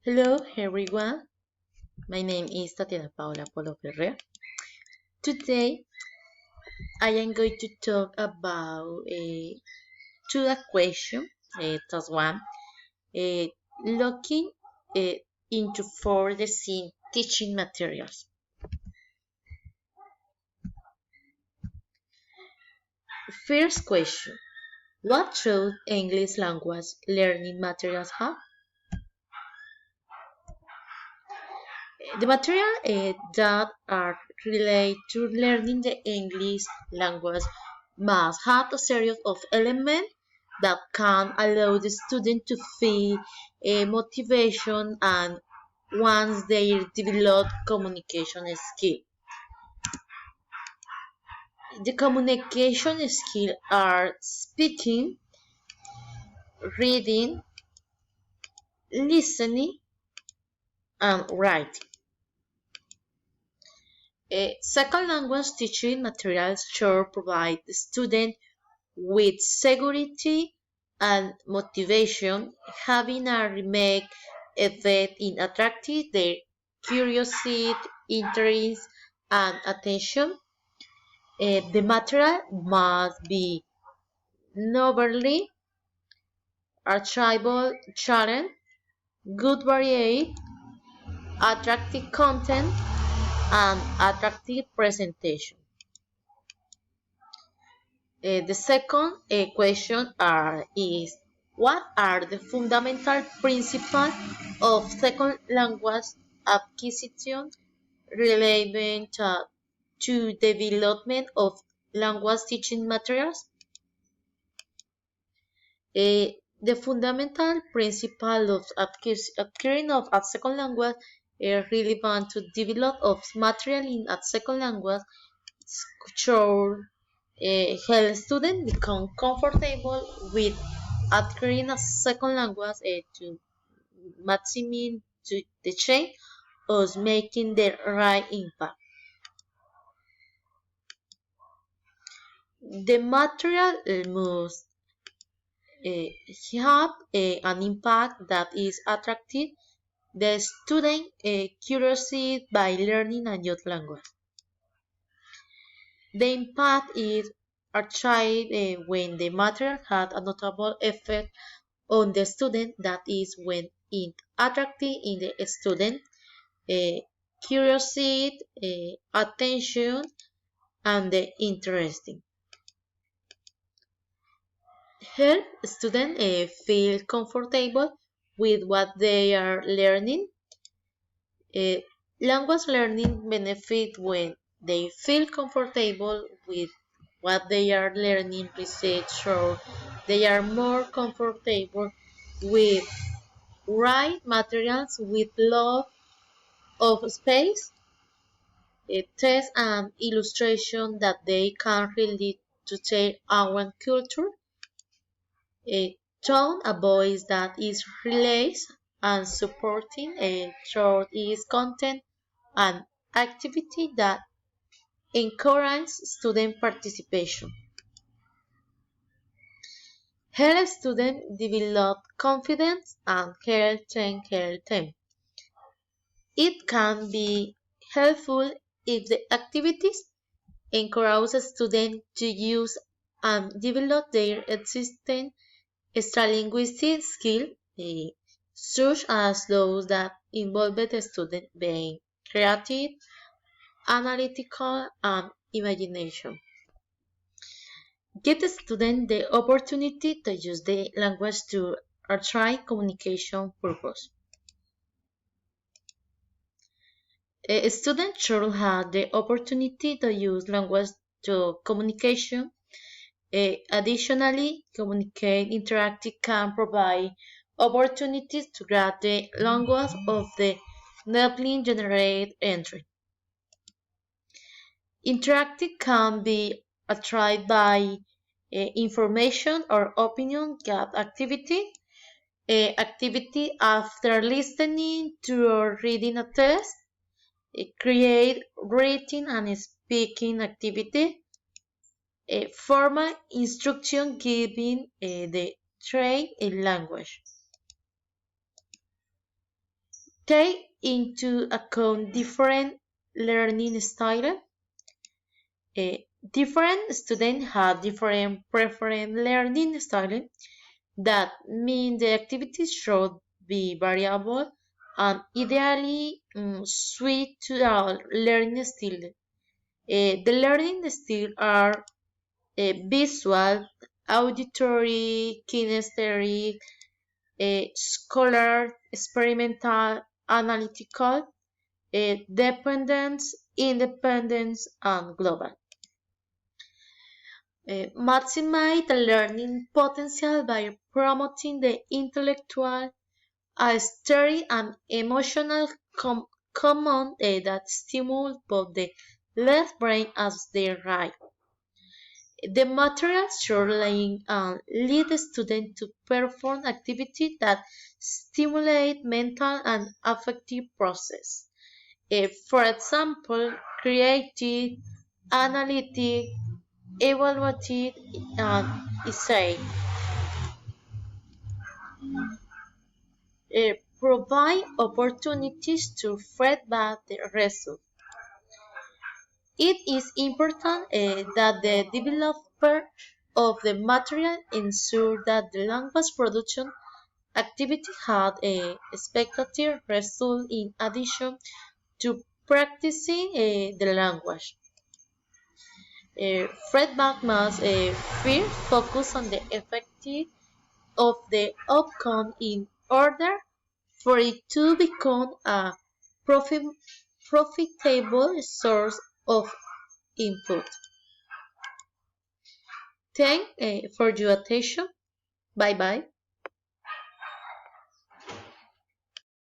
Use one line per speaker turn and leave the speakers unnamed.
Hello everyone, my name is Tatiana Paola Polo Ferrer. Today I am going to talk about to a question, task one, uh, looking into for the scene teaching materials. First question, what should English language learning materials have? The material that are related to learning the English language must have a series of elements that can allow the student to feel motivation and once they develop communication skill. The communication skills are speaking, reading, listening, and writing. Second language teaching materials should provide the student with security and motivation, having a remake effect in attracting their curiosity, interest, and attention. The material must be novelty, archival, challenge, good variety, attractive content, and attractive presentation. The second question is what are the fundamental principles of second language acquisition relevant to development of language teaching materials? The fundamental principle of acquiring of a second language relevant to develop of material in a second language should help students become comfortable with acquiring a second language to maximizing the change of making the right impact. The material must have an impact that is attractive the student curiosity by learning a new language. The impact is achieved when the material has a notable effect on the student, that is when it attractive in the student curiosity, attention, and the interesting. Help students feel comfortable with what they are learning. Language learning benefit when they feel comfortable with what they are learning. Research or they are more comfortable with right materials with love of space, text and illustration that they can relate to their own culture, a tone, a voice that is relaxed and supporting, a through its content and activity that encourages student participation. Help students develop confidence and help them. It can be helpful if the activities encourage students to use and develop their existing extralinguistic skills, such as those that involve the student being creative, analytical, and imagination. Give the student the opportunity to use the language to achieve communication purpose. A student should have the opportunity to use language to communication. Additionally, communicate interactive can provide opportunities to grab the language of the newly generated entry. Interactive can be achieved by information or opinion gap activity. Activity after listening to or reading a text. Create writing and speaking activity. Formal instruction giving the train in language. Take into account different learning styles. Different students have different preferred learning styles. That means the activities should be variable and ideally suited to the learning style. The learning styles are visual, auditory, kinesthetic, scholar, experimental, analytical, dependence, independence, and global. Maximize the learning potential by promoting the intellectual, aesthetic, and emotional command that stimulate both the left brain as the right. The materials should lead the student to perform activities that stimulate mental and affective process. For example, creative, analytic, evaluative, and essay. Provide opportunities to feedback the results. It is important that the developer of the material ensure that the language production activity had a spectative result in addition to practicing the language. Feedback must first focus on the effect of the outcome in order for it to become a profit, profitable source of input. Thank for your attention. Bye bye.